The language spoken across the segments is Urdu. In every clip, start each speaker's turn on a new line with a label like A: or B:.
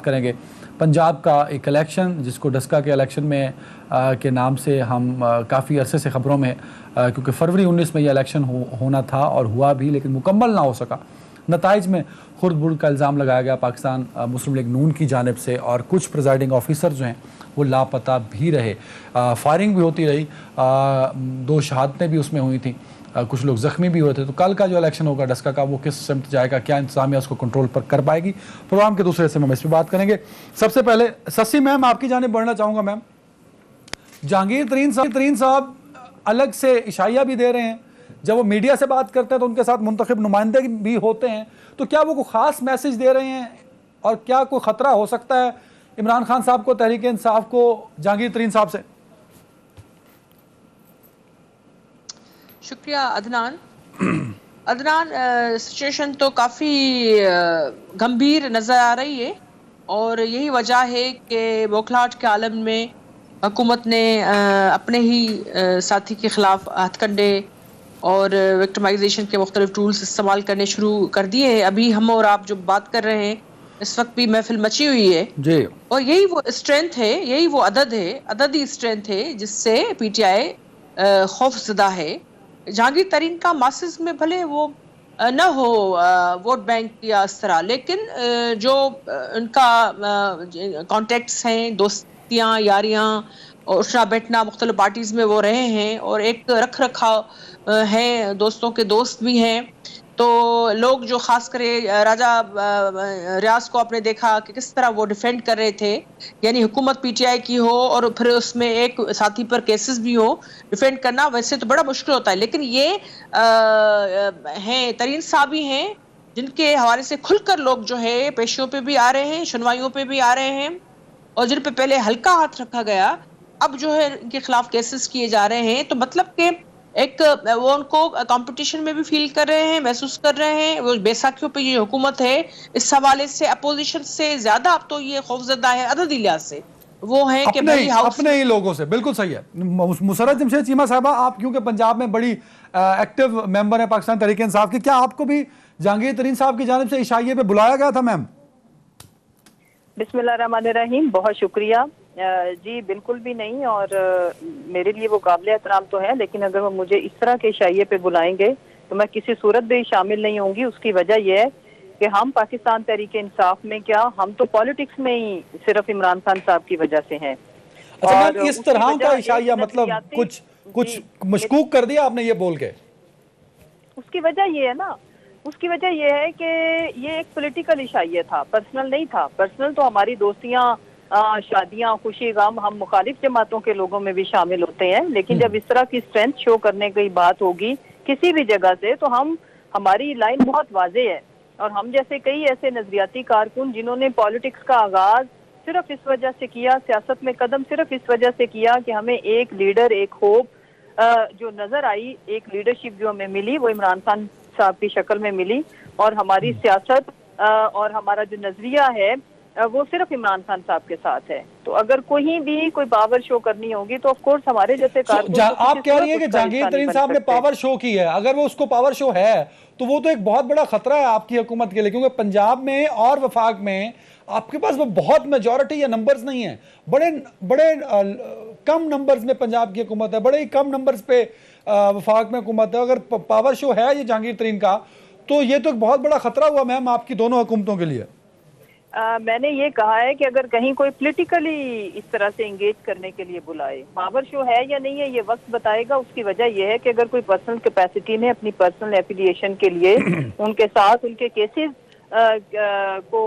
A: کریں گے پنجاب کا ایک الیکشن جس کو ڈسکا کے الیکشن میں کے نام سے ہم کافی عرصے سے خبروں میں کیونکہ فروری 19 میں یہ الیکشن ہونا تھا اور ہوا بھی لیکن مکمل نہ ہو سکا. نتائج میں خرد برد کا الزام لگایا گیا پاکستان مسلم لیگ نون کی جانب سے اور کچھ پریزائڈنگ آفیسر جو ہیں وہ لاپتہ بھی رہے. فائرنگ بھی ہوتی رہی, 2 شہادتیں بھی اس میں ہوئی تھیں, کچھ لوگ زخمی بھی ہوئے تھے. تو کل کا جو الیکشن ہوگا ڈسکا کا وہ کس سمت جائے گا, کیا انتظامیہ اس کو کنٹرول پر کر پائے گی؟ پروگرام کے دوسرے حصے میں ہم اس پہ بات کریں گے. سب سے پہلے سسی میم آپ کی جانب بڑھنا چاہوں گا. میم, جہانگیر ترین صاحب الگ سے عشائیہ بھی دے رہے ہیں, جب وہ میڈیا سے بات کرتے ہیں تو ان کے ساتھ منتخب نمائندے بھی ہوتے ہیں, تو کیا وہ کوئی خاص میسج دے رہے ہیں اور کیا کوئی خطرہ ہو سکتا ہے عمران خان صاحب کو, تحریک انصاف کو, جہانگیر ترین صاحب سے؟
B: شکریہ عدنان. سچویشن تو کافی گمبھیر نظر آ رہی ہے اور یہی وجہ ہے کہ بوکھلاہٹ کے عالم میں حکومت نے اپنے ہی ساتھی کے خلاف ہتھ کنڈے اور وکٹمائزیشن کے مختلف ٹولز استعمال کرنے شروع کر دیے ہیں. ابھی ہم اور آپ جو بات کر رہے ہیں اس وقت بھی محفل مچی ہوئی ہے
A: جی,
B: اور یہی وہ اسٹرینتھ ہے, یہی وہ عددی اسٹرینتھ ہے جس سے پی ٹی آئی خوف زدہ ہے. جہانگیر ترین کا ماسز میں بھلے وہ نہ ہو ووٹ بینک یا اس طرح, لیکن جو ان کا کانٹیکٹس ہیں, دوستیاں, یاریاں, اٹھنا بیٹھنا مختلف پارٹیز میں وہ رہے ہیں اور ایک رکھ رکھا ہے, دوستوں کے دوست بھی ہیں. تو لوگ جو خاص کرے راجہ ریاض کو آپ نے دیکھا کہ کس طرح وہ ڈیفینڈ کر رہے تھے, یعنی حکومت پی ٹی آئی کی ہو اور پھر اس میں ایک ساتھی پر کیسز بھی ہو, ڈیفینڈ کرنا ویسے تو بڑا مشکل ہوتا ہے. لیکن یہ ہیں ترین صاحب ہی ہیں جن کے حوالے سے کھل کر لوگ جو ہے پیشیوں پہ بھی آ رہے ہیں, سنوائیوں پہ بھی آ رہے ہیں, اور جن پہ پہلے ہلکا ہاتھ رکھا گیا اب جو ہے ان کے خلاف کیسز کیے جا رہے ہیں. تو مطلب کہ ایک وہ ان کو کمپٹیشن میں بھی فیل کر رہے ہیں, محسوس کر رہے ہیں. وہ بیساکھیوں پہ یہ حکومت ہے, اس حوالے سے اپوزیشن سے زیادہ اب تو یہ خوفزدہ ہے عددی لحاظ سے. وہ ہیں کہ بھائی
A: اپنے ہی لوگوں سے. بالکل صحیح ہے. مسرت جمشید چیمہ صاحبہ, آپ کیونکہ پنجاب میں بڑی ایکٹیو ممبر ہیں پاکستان تحریک انصاف کی, کیا آپ کو بھی جہانگیر ترین صاحب کی جانب سے عشائیے پہ بلایا گیا تھا؟ میم
C: بسم اللہ الرحمن الرحیم, بہت شکریہ. جی بالکل بھی نہیں, اور میرے لیے وہ قابل احترام تو ہے, لیکن اگر وہ مجھے اس طرح کے عشائیے پہ بلائیں گے تو میں کسی صورت بھی شامل نہیں ہوں گی. اس کی وجہ یہ ہے کہ ہم پاکستان تحریک انصاف میں کیا, ہم تو پالیٹکس میں ہی صرف عمران خان صاحب کی وجہ سے ہیں.
A: اچھا میم, اس طرح کا عشائیہ مطلب کچھ مشکوک کر دیا آپ نے یہ بول کے؟
C: اس کی وجہ یہ ہے نا, اس کی وجہ یہ ہے کہ یہ ایک پولیٹیکل عشائیہ تھا, پرسنل نہیں تھا. پرسنل تو ہماری دوستیاں, شادیاں, خوشی غم ہم مخالف جماعتوں کے لوگوں میں بھی شامل ہوتے ہیں, لیکن جب اس طرح کی اسٹرینتھ شو کرنے کی بات ہوگی کسی بھی جگہ سے تو ہماری لائن بہت واضح ہے. اور ہم جیسے کئی ایسے نظریاتی کارکن جنہوں نے پالیٹکس کا آغاز صرف اس وجہ سے کیا, سیاست میں قدم صرف اس وجہ سے کیا کہ ہمیں ایک لیڈر, ایک ہوپ جو نظر آئی, ایک لیڈرشپ جو ہمیں ملی وہ عمران خان صاحب کی شکل میں ملی, اور ہماری سیاست اور ہمارا جو نظریہ ہے وہ صرف عمران خان صاحب کے ساتھ ہے. تو اگر کوئی بھی کوئی پاور شو کرنی ہوگی تو آف کورس ہمارے جیسے کارکن
A: آپ کہہ رہی ہیں کہ جہانگیر ترین صاحب نے پاور شو کی ہے. اگر وہ اس کو پاور شو ہے تو وہ تو ایک بہت بڑا خطرہ ہے آپ کی حکومت کے لیے, کیونکہ پنجاب میں اور وفاق میں آپ کے پاس وہ بہت میجورٹی یا نمبرز نہیں ہیں. بڑے کم نمبرز میں پنجاب کی حکومت ہے, بڑے ہی کم نمبرز پہ وفاق میں حکومت ہے. اگر پاور شو ہے یہ جہانگیر ترین کا تو یہ تو ایک بہت بڑا خطرہ ہوا میم آپ کی دونوں حکومتوں کے لیے.
C: میں نے یہ کہا ہے کہ اگر کہیں کوئی پولیٹیکلی اس طرح سے انگیج کرنے کے لیے بلائے, پاور شو ہے یا نہیں ہے یہ وقت بتائے گا. اس کی وجہ یہ ہے کہ اگر کوئی پرسنل کیپیسٹی میں اپنی پرسنل ایفیلیشن کے لیے ان کے ساتھ ان کے کیسز کو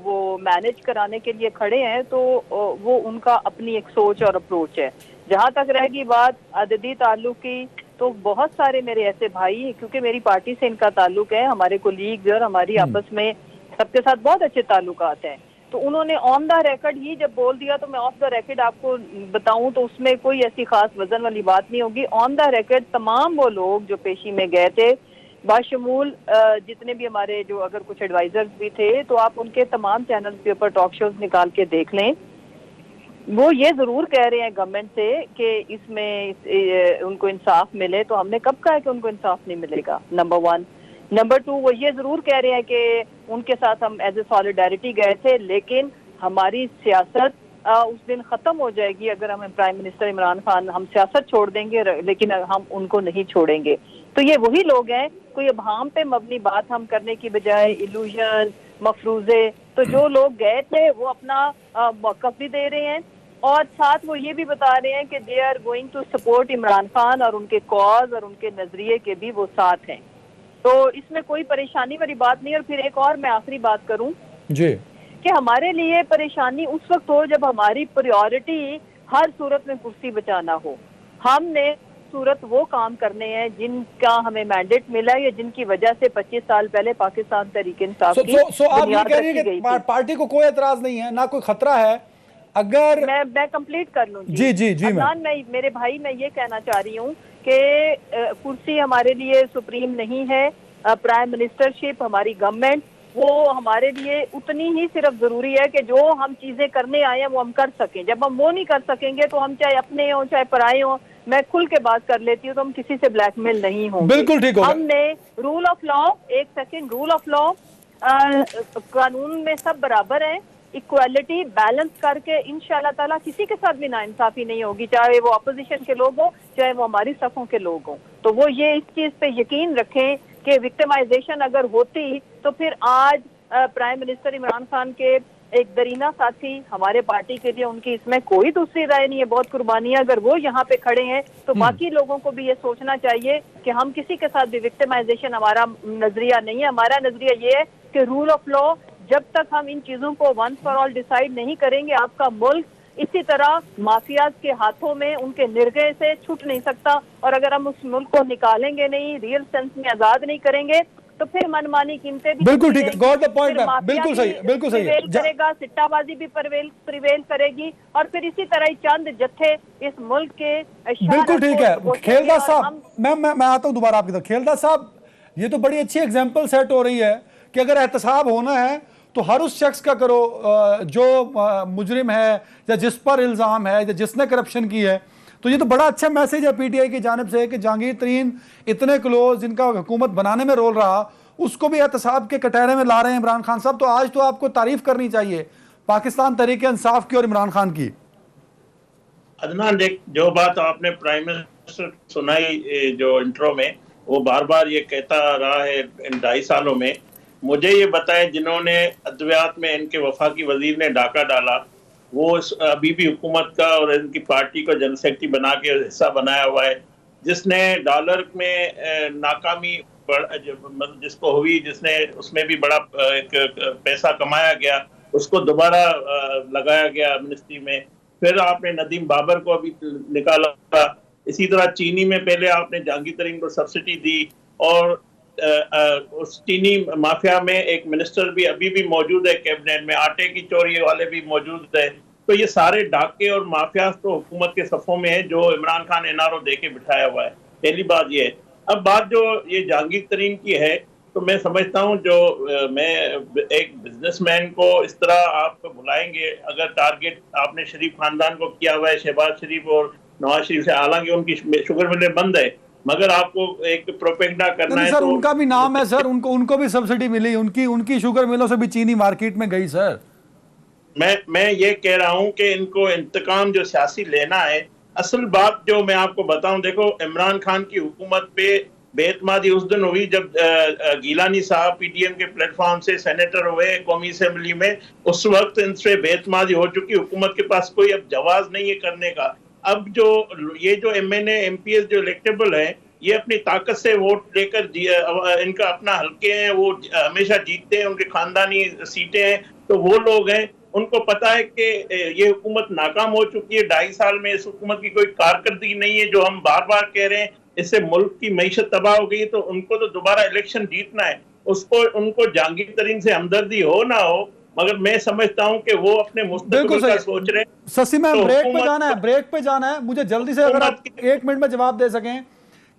C: وہ مینج کرانے کے لیے کھڑے ہیں تو وہ ان کا اپنی ایک سوچ اور اپروچ ہے. جہاں تک رہے گی بات عددی تعلق کی, تو بہت سارے میرے ایسے بھائی, کیونکہ میری پارٹی سے ان کا تعلق ہے, ہمارے کولیگز اور ہماری آپس میں سب کے ساتھ بہت اچھے تعلقات ہیں, تو انہوں نے آن دا ریکارڈ ہی جب بول دیا تو میں آف دا ریکارڈ آپ کو بتاؤں تو اس میں کوئی ایسی خاص وزن والی بات نہیں ہوگی. آن دا ریکارڈ تمام وہ لوگ جو پیشی میں گئے تھے باشمول جتنے بھی ہمارے جو اگر کچھ ایڈوائزرز بھی تھے تو آپ ان کے تمام چینلز کے اوپر ٹاک شوز نکال کے دیکھ لیں, وہ یہ ضرور کہہ رہے ہیں گورنمنٹ سے کہ اس میں ان کو انصاف ملے. تو ہم نے کب کہا کہ ان کو انصاف نہیں ملے گا؟ نمبر 1. نمبر 2, وہ یہ ضرور کہہ رہے ہیں کہ ان کے ساتھ ہم ایز اے سالیڈیرٹی گئے تھے, لیکن ہماری سیاست اس دن ختم ہو جائے گی اگر ہمیں پرائم منسٹر عمران خان ہم سیاست چھوڑ دیں گے لیکن ہم ان کو نہیں چھوڑیں گے. تو یہ وہی لوگ ہیں, کوئی ابہام پہ مبنی بات ہم کرنے کی بجائے ایلوژن مفروضے, تو جو لوگ گئے تھے وہ اپنا موقف بھی دے رہے ہیں اور ساتھ وہ یہ بھی بتا رہے ہیں کہ they are going to support Imran Khan اور ان کے کاز اور ان کے نظریے کے بھی وہ ساتھ ہیں. تو اس میں کوئی پریشانی والی بات نہیں. اور پھر ایک اور میں آخری بات کروں
A: جی
C: کہ ہمارے لیے پریشانی اس وقت ہو جب ہماری پریورٹی ہر صورت میں کرسی بچانا ہو. ہم نے صورت وہ کام کرنے ہیں جن کا ہمیں مینڈیٹ ملا یا جن کی وجہ سے 25 سال پہلے پاکستان تحریک انصاف کی
A: سو آپ یہ
C: بنیاد
A: کہہ رہی
C: رکھی
A: ہیں
C: گئی
A: کہ
C: تھی.
A: پارٹی کو کوئی اعتراض نہیں ہے, نہ کوئی خطرہ ہے اگر
C: میں کمپلیٹ کر لوں
A: جی جی جی
C: عدنان, میرے بھائی میں یہ کہنا چاہ رہی ہوں کہ کرسی ہمارے لیے سپریم نہیں ہے. پرائم منسٹرشپ ہماری گورنمنٹ وہ ہمارے لیے اتنی ہی صرف ضروری ہے کہ جو ہم چیزیں کرنے آئے ہیں وہ ہم کر سکیں. جب ہم وہ نہیں کر سکیں گے تو ہم چاہے اپنے ہوں چاہے پرائے ہوں, میں کھل کے بات کر لیتی ہوں, تو ہم کسی سے بلیک میل نہیں ہوں گے.
A: بالکل ٹھیک ہوگا.
C: ہم نے رول آف لا, ایک سیکنڈ, رول آف لا, قانون میں سب برابر ہیں, ایکوالٹی بیلنس کر کے انشاءاللہ تعالیٰ کسی کے ساتھ بھی ناانصافی نہیں ہوگی, چاہے وہ اپوزیشن کے لوگ ہوں چاہے وہ ہماری صفوں کے لوگ ہوں. تو وہ یہ اس چیز پہ یقین رکھیں کہ وکٹمائزیشن اگر ہوتی تو پھر آج پرائم منسٹر عمران خان کے ایک درینہ ساتھی ہمارے پارٹی کے لیے ان کی اس میں کوئی دوسری رائے نہیں ہے, بہت قربانیاں, اگر وہ یہاں پہ کھڑے ہیں تو باقی لوگوں کو بھی یہ سوچنا چاہیے کہ ہم کسی کے ساتھ بھی وکٹمائزیشن ہمارا نظریہ نہیں ہے. ہمارا نظریہ یہ ہے کہ رول آف لا, جب تک ہم ان چیزوں کو ونس فار آل ڈیسائیڈ نہیں کریں گے آپ کا ملک اسی طرح مافیاز کے ہاتھوں میں ان کے نرغے سے چھوٹ نہیں سکتا. اور اگر ہم اس ملک کو نکالیں گے نہیں, ریئل سینس میں آزاد نہیں کریں گے, تو پھر منمانی قیمتیں بھی
A: بالکل ٹھیک ہے, got the point ma'am,
C: mafia
A: بالکل صحیح, بالکل صحیح
C: پریویل کرے گا, سٹہ بازی بھی پریویل کرے گی, اور پھر اسی طرح ہی چند جتھے اس ملک کے
A: بالکل ٹھیک ہے. کھیلدار صاحب, میں آتا ہوں دوبارہ آپ کی طرف. کھیلدار صاحب, یہ تو بڑی اچھی ایگزامپل سیٹ ہو رہی ہے کہ اگر احتساب ہونا ہے تو ہر اس شخص کا کرو جو مجرم ہے یا جس پر الزام ہے یا جس نے کرپشن کی ہے. تو یہ تو بڑا اچھا میسیج ہے پی ٹی آئی کی جانب سے کہ جہانگیر ترین اتنے کلوز, جن کا حکومت بنانے میں رول رہا, اس کو بھی احتساب کے کٹہرے میں لا رہے ہیں عمران خان صاحب. تو آج تو آپ کو تعریف کرنی چاہیے پاکستان تحریک انصاف کی اور عمران خان کی.
D: عدنان, جو بات آپ نے پرائم منسٹر سنائی جو انٹرو میں, وہ بار بار یہ کہتا رہا ہے ان 2.5 سالوں میں. مجھے یہ بتائیں جنہوں نے ادویات میں ان کے وفاقی وزیر نے ڈاکہ ڈالا, وہ ابھی بھی حکومت کا اور ان کی پارٹی کو جنرل سیکرٹری بنا کے حصہ بنایا ہوا ہے. جس نے ڈالر میں ناکامی جس کو ہوئی, جس نے اس میں بھی بڑا پیسہ کمایا گیا, اس کو دوبارہ لگایا گیا منسٹری میں. پھر آپ نے ندیم بابر کو ابھی نکالا. اسی طرح چینی میں پہلے آپ نے جہانگیر ترین کو سبسڈی دی, اور اس چینی مافیا میں ایک منسٹر بھی ابھی بھی موجود ہے کیبنٹ میں, آٹے کی چوری والے بھی موجود ہے. تو یہ سارے ڈاکے اور مافیاز تو حکومت کے صفوں میں ہیں جو Imran Khan N R O دے کے بٹھایا ہوا ہے. پہلی بات یہ ہے. اب بات جو یہ جہانگیر ترین کی ہے, تو میں سمجھتا ہوں جو میں ایک بزنس مین کو اس طرح آپ کو بلائیں گے, اگر ٹارگٹ آپ نے شریف خاندان کو کیا ہوا ہے, شہباز شریف اور نواز شریف سے, حالانکہ ان کی شوگر ملیں بند ہے, مگر آپ کو ایک پروپیگنڈا کرنا ہے
A: سر
D: تو
A: ان کا بھی نام ہے سر, ان کو بھی سبسڈی ملی, ان کی شوگر ملوں سے بھی چینی مارکیٹ میں گئی سر.
D: میں یہ کہہ رہا ہوں کہ ان کو انتقام جو سیاسی لینا ہے, اصل بات جو میں آپ کو بتاؤں, دیکھو عمران خان کی حکومت پہ بے اعتمادی اس دن ہوئی جب گیلانی صاحب پی ٹی ایم کے پلیٹ فارم سے سینیٹر ہوئے قومی اسمبلی میں. اس وقت ان سے بے اعتمادی ہو چکی, حکومت کے پاس کوئی اب جواز نہیں ہے کرنے کا. اب یہ جو M N A M P S جو الیکٹیبل ہیں, یہ اپنی طاقت سے ووٹ لے کر ان کا اپنا حلقے ہیں, وہ ہمیشہ جیتتے ہیں, ان کے خاندانی سیٹیں ہیں, تو وہ لوگ ہیں. ان کو پتا ہے کہ یہ حکومت ناکام ہو چکی ہے, 2.5 سال میں اس حکومت کی کوئی کارکردگی نہیں ہے, جو ہم بار بار کہہ رہے ہیں, اس سے ملک کی معیشت تباہ ہو گئی. تو ان کو تو دوبارہ الیکشن جیتنا ہے. ان کو جہانگیر ترین سے ہمدردی ہو نہ ہو, مگر میں سمجھتا ہوں کہ وہ اپنے مستقبل کا سوچ رہے ہیں.
A: سسی میم بریک پہ جانا ہے, مجھے جلدی سے اگر آپ 1 منٹ میں جواب دے سکیں,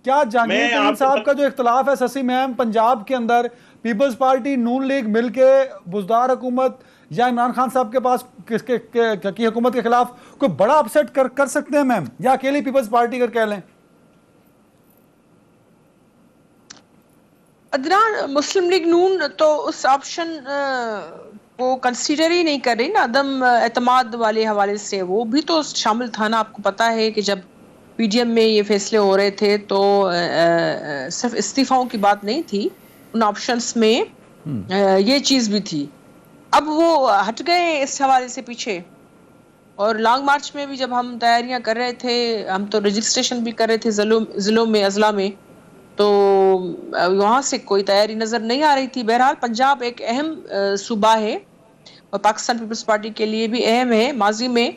A: کیا جہانگیر ترین صاحب کا جو اختلاف ہے سسی میم پنجاب کے اندر, پیپلز پارٹی نون لیگ مل کے بزدار حکومت یا عمران خان صاحب کے پاس کی حکومت کے خلاف کوئی بڑا اپسیٹ کر سکتے ہیں میم, یا اکیلی پیپلز پارٹی کر کہہ لیں؟
B: عدنان, مسلم لیگ نون تو اس آپشن وہ کنسیڈر ہی نہیں کر رہی نا عدم اعتماد والے حوالے سے. وہ بھی تو شامل تھا نا. آپ کو پتا ہے کہ جب پی ڈی ایم میں یہ فیصلے ہو رہے تھے تو صرف استعفاؤں کی بات نہیں تھی, ان آپشنس میں یہ چیز بھی تھی. اب وہ ہٹ گئے اس حوالے سے پیچھے. اور لانگ مارچ میں بھی جب ہم تیاریاں کر رہے تھے, ہم تو رجسٹریشن بھی کر رہے تھے ضلعوں میں, اضلاع میں, تو وہاں سے کوئی تیاری نظر نہیں آ رہی تھی. بہرحال پنجاب ایک اہم صوبہ ہے اور پاکستان پیپلز پارٹی کے لیے بھی اہم ہے. ماضی میں